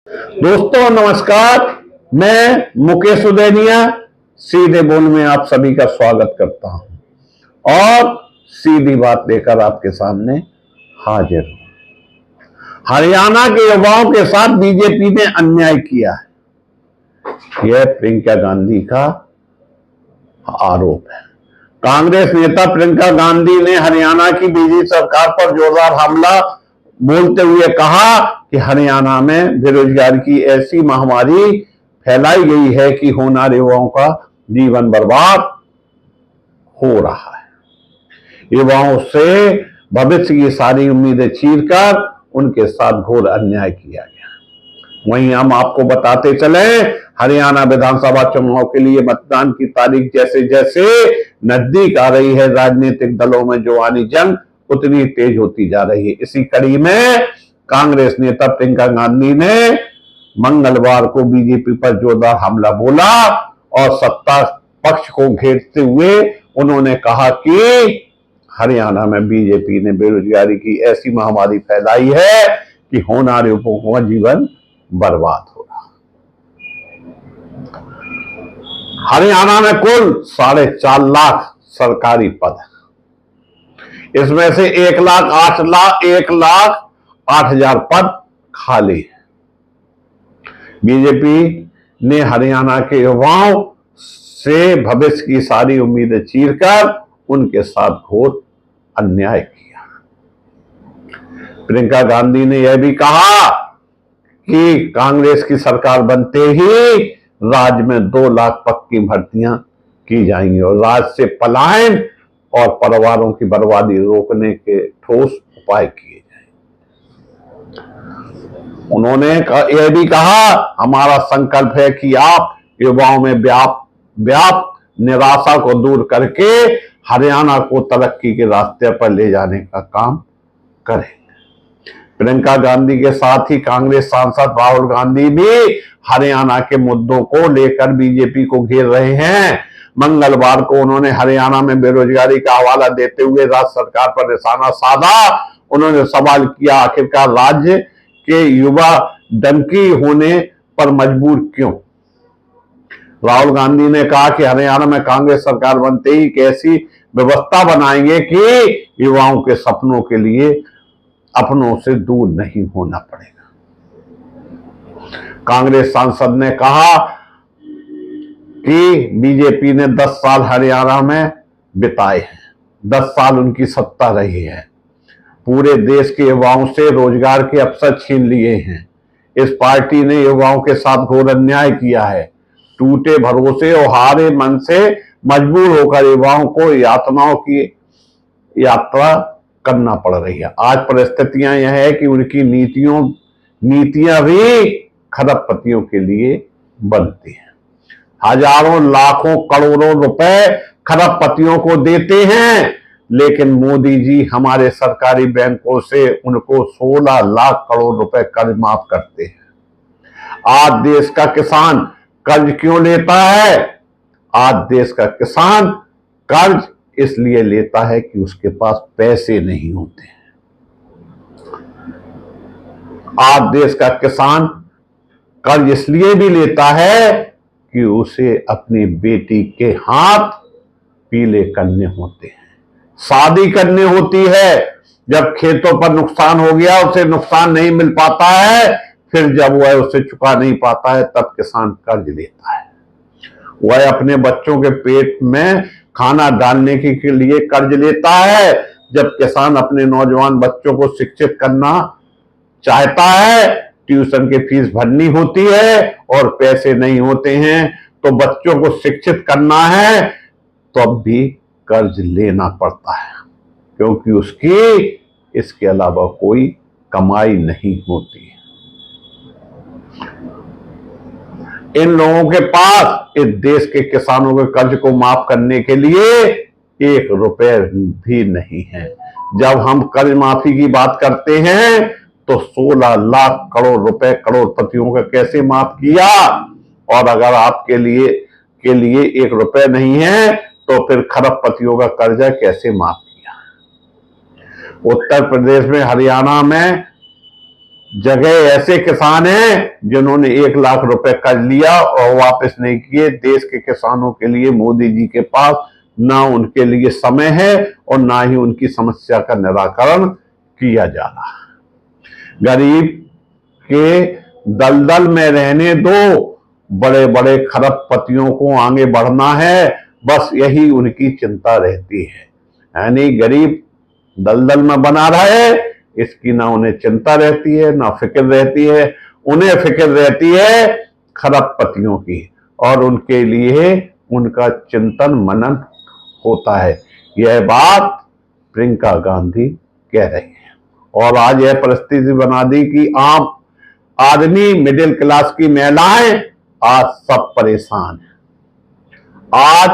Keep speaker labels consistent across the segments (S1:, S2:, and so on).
S1: दोस्तों नमस्कार। मैं मुकेश उदैनिया सीधे बोल में आप सभी का स्वागत करता हूं और सीधी बात लेकर आपके सामने हाजिर हूं। हरियाणा के युवाओं के साथ बीजेपी ने अन्याय किया है, यह प्रियंका गांधी का आरोप है। कांग्रेस नेता प्रियंका गांधी ने हरियाणा की बीजेपी सरकार पर जोरदार हमला बोलते हुए कहा कि हरियाणा में बेरोजगारी की ऐसी महामारी फैलाई गई है कि होनहार युवाओं का जीवन बर्बाद हो रहा है। युवाओं से भविष्य की सारी उम्मीदें छीनकर उनके साथ घोर अन्याय किया गया। वहीं हम आपको बताते चले, हरियाणा विधानसभा चुनाव के लिए मतदान की तारीख जैसे जैसे नजदीक आ रही है, राजनीतिक दलों में जुबानी जंग उतनी तेज होती जा रही है। इसी कड़ी में कांग्रेस नेता प्रियंका गांधी ने मंगलवार को बीजेपी पर जोरदार हमला बोला और सत्ता पक्ष को घेरते हुए उन्होंने कहा कि हरियाणा में बीजेपी ने बेरोजगारी की ऐसी महामारी फैलाई है कि होनहार युवकों का जीवन बर्बाद हो रहा। हरियाणा में कुल 4.5 लाख सरकारी पद है, इसमें से 1,08,000 पद खाली है। बीजेपी ने हरियाणा के युवाओं से भविष्य की सारी उम्मीदें चीरकर उनके साथ घोर अन्याय किया। प्रियंका गांधी ने यह भी कहा कि कांग्रेस की सरकार बनते ही राज्य में 2 लाख पक्की भर्तियां की जाएंगी और राज्य से पलायन और परिवारों की बर्बादी रोकने के ठोस उपाय किए जाएं। उन्होंने यह भी कहा, हमारा संकल्प है कि आप युवाओं में व्याप्त निराशा को दूर करके हरियाणा को तरक्की के रास्ते पर ले जाने का काम करें। प्रियंका गांधी के साथ ही कांग्रेस सांसद राहुल गांधी भी हरियाणा के मुद्दों को लेकर बीजेपी को घेर रहे हैं। मंगलवार को उन्होंने हरियाणा में बेरोजगारी का हवाला देते हुए राज्य सरकार पर निशाना साधा। उन्होंने सवाल किया, आखिरकार राज्य के युवा डंकी होने पर मजबूर क्यों? राहुल गांधी ने कहा कि हरियाणा में कांग्रेस सरकार बनते ही कैसी व्यवस्था बनाएंगे कि युवाओं के सपनों के लिए अपनों से दूर नहीं होना पड़ेगा। कांग्रेस सांसद ने कहा कि बीजेपी ने 10 साल हरियाणा में बिताए हैं, 10 साल उनकी सत्ता रही है, पूरे देश के युवाओं से रोजगार के अवसर छीन लिए हैं। इस पार्टी ने युवाओं के साथ घोर अन्याय किया है। टूटे भरोसे और हारे मन से मजबूर होकर युवाओं को यातनाओं की यात्रा करना पड़ रही है। आज परिस्थितियां यह है कि उनकी नीतियां भी खरबपतियों के लिए बनती हैं। हजारों लाखों करोड़ों रुपए खरबपतियों को देते हैं, लेकिन मोदी जी हमारे सरकारी बैंकों से उनको 16 लाख करोड़ रुपए कर्ज माफ करते हैं। आज देश का किसान कर्ज क्यों लेता है? आज देश का किसान कर्ज इसलिए लेता है कि उसके पास पैसे नहीं होते हैं। आज देश का किसान कर्ज इसलिए भी लेता है कि उसे अपनी बेटी के हाथ पीले करने होते हैं, शादी करनी होती है। जब खेतों पर नुकसान हो गया, उसे नुकसान नहीं मिल पाता है, फिर जब वह उसे चुका नहीं पाता है तब किसान कर्ज लेता है। वह अपने बच्चों के पेट में खाना डालने के लिए कर्ज लेता है। जब किसान अपने नौजवान बच्चों को शिक्षित करना चाहता है, ट्यूशन की फीस भरनी होती है और पैसे नहीं होते हैं, तो बच्चों को शिक्षित करना है तो अब भी कर्ज लेना पड़ता है, क्योंकि उसकी इसके अलावा कोई कमाई नहीं होती। इन लोगों के पास इस देश के किसानों के कर्ज को माफ करने के लिए 1 रुपए भी नहीं है। जब हम कर्ज माफी की बात करते हैं तो 16 लाख करोड़ रुपए करोड़पतियों का कैसे माफ किया, और अगर आपके लिए 1 रुपए नहीं है तो फिर खरबपतियों का कर्जा कैसे माफ किया? उत्तर प्रदेश में, हरियाणा में जगह ऐसे किसान हैं जिन्होंने 1 लाख रुपए कर्ज लिया और वापस नहीं किए। देश के किसानों के लिए मोदी जी के पास ना उनके लिए समय है और ना ही उनकी समस्या का निराकरण किया जा रहा। गरीब के दलदल में रहने दो, बड़े बड़े खरबपतियों को आगे बढ़ना है, बस यही उनकी चिंता रहती है। यानी गरीब दलदल में बना रहे, इसकी ना उन्हें चिंता रहती है ना फिक्र रहती है। उन्हें फिक्र रहती है खरबपतियों की, और उनके लिए उनका चिंतन मनन होता है। यह बात प्रियंका गांधी कह रही है। और आज यह परिस्थिति बना दी कि आम आदमी, मिडिल क्लास की महिलाएं आज सब परेशान है। आज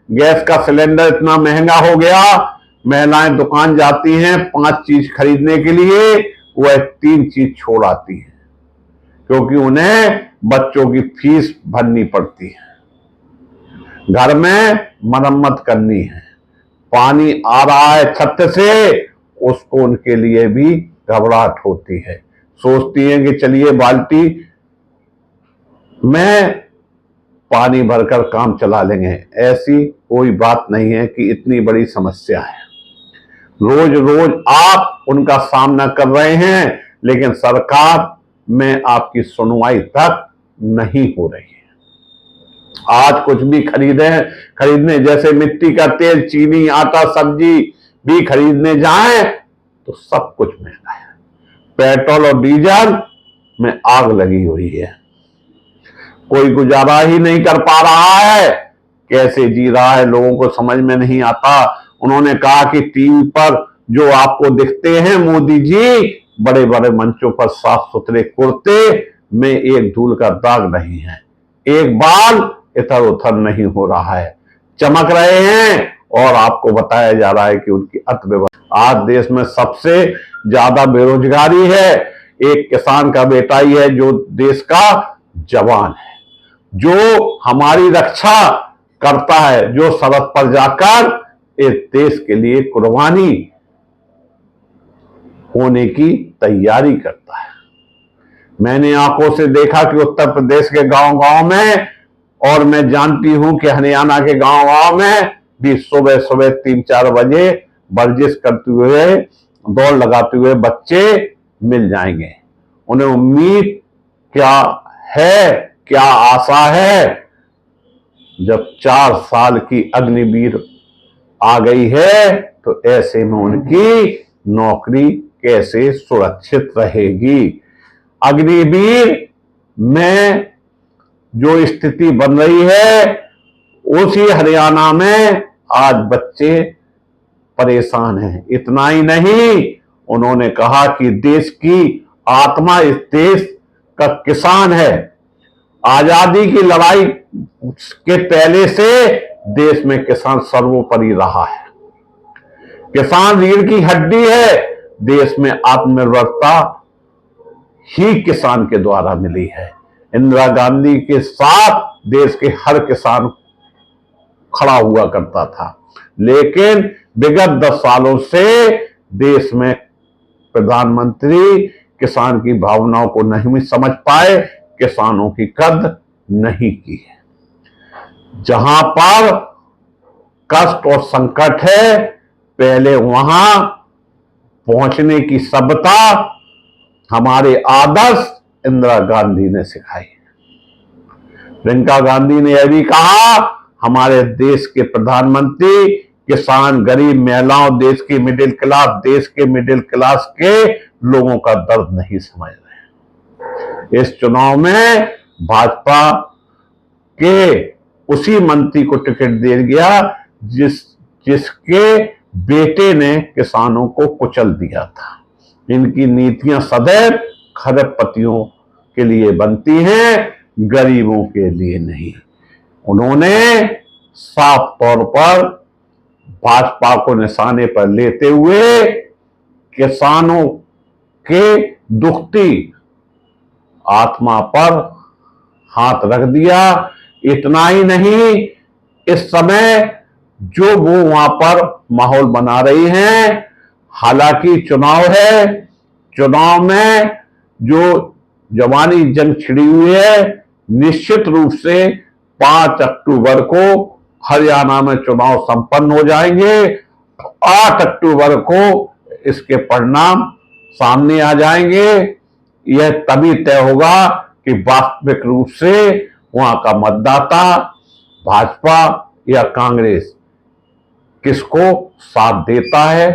S1: गैस का सिलेंडर इतना महंगा हो गया, महिलाएं दुकान जाती हैं 5 चीज खरीदने के लिए, वह 3 चीज छोड़ आती हैं, क्योंकि उन्हें बच्चों की फीस भरनी पड़ती है, घर में मरम्मत करनी है, पानी आ रहा है छत से, उसको उनके लिए भी घबराहट होती है। सोचती हैं कि चलिए बाल्टी में पानी भरकर काम चला लेंगे। ऐसी कोई बात नहीं है कि इतनी बड़ी समस्या है। रोज रोज आप उनका सामना कर रहे हैं, लेकिन सरकार में आपकी सुनवाई तक नहीं हो रही है। आज कुछ भी खरीदने जैसे मिट्टी का तेल, चीनी, आटा, सब्जी भी खरीदने जाएं तो सब कुछ महंगा है। पेट्रोल और डीजल में आग लगी हुई है, कोई गुजारा ही नहीं कर पा रहा है। कैसे जी रहा है लोगों को समझ में नहीं आता। उन्होंने कहा कि टीवी पर जो आपको दिखते हैं मोदी जी, बड़े बड़े मंचों पर साफ सुथरे कुर्ते में एक धूल का दाग नहीं है, एक बाल इधर उधर नहीं हो रहा है, चमक रहे हैं। और आपको बताया जा रहा है कि उनकी अर्थव्यवस्था, आज देश में सबसे ज्यादा बेरोजगारी है। एक किसान का बेटा ही है जो देश का जवान है, जो हमारी रक्षा करता है, जो सड़क पर जाकर इस देश के लिए कुर्बानी होने की तैयारी करता है। मैंने आंखों से देखा कि उत्तर प्रदेश के गांव-गांव में, और मैं जानती हूं कि हरियाणा के गांव-गांव में भी सुबह सुबह 3-4 बजे वर्जिश करते हुए, दौड़ लगाते हुए बच्चे मिल जाएंगे। उन्हें उम्मीद क्या है, क्या आशा है, जब 4 साल की अग्निवीर आ गई है तो ऐसे में उनकी नौकरी कैसे सुरक्षित रहेगी। अग्निवीर में जो स्थिति बन रही है, उसी हरियाणा में आज बच्चे परेशान हैं। इतना ही नहीं, उन्होंने कहा कि देश की आत्मा इस देश का किसान है। आजादी की लड़ाई के पहले से देश में किसान सर्वोपरि रहा है। किसान रीढ़ की हड्डी है। देश में आत्मनिर्भरता ही किसान के द्वारा मिली है। इंदिरा गांधी के साथ देश के हर किसान खड़ा हुआ करता था, लेकिन विगत 10 सालों से देश में प्रधानमंत्री किसान की भावनाओं को नहीं समझ पाए, किसानों की कद्र नहीं की है। जहां पर कष्ट और संकट है, पहले वहां पहुंचने की सभ्यता हमारे आदर्श इंदिरा गांधी ने सिखाई। प्रियंका गांधी ने यह भी कहा, हमारे देश के प्रधानमंत्री किसान, गरीब महिलाओं, देश के मिडिल क्लास के लोगों का दर्द नहीं समझ रहे। इस चुनाव में भाजपा के उसी मंत्री को टिकट दे गया जिसके बेटे ने किसानों को कुचल दिया था। इनकी नीतियां सदैव खरबपतियों के लिए बनती हैं, गरीबों के लिए नहीं। उन्होंने साफ तौर पर भाजपा को निशाने पर लेते हुए किसानों के दुखती आत्मा पर हाथ रख दिया। इतना ही नहीं, इस समय जो वो वहां पर माहौल बना रही हैं, हालांकि चुनाव है, चुनाव में जो जवानी जंग छिड़ी हुई है, निश्चित रूप से 5 अक्टूबर को हरियाणा में चुनाव संपन्न हो जाएंगे। 8 अक्टूबर को इसके परिणाम सामने आ जाएंगे। यह तभी तय होगा कि वास्तविक रूप से वहां का मतदाता भाजपा या कांग्रेस किसको साथ देता है।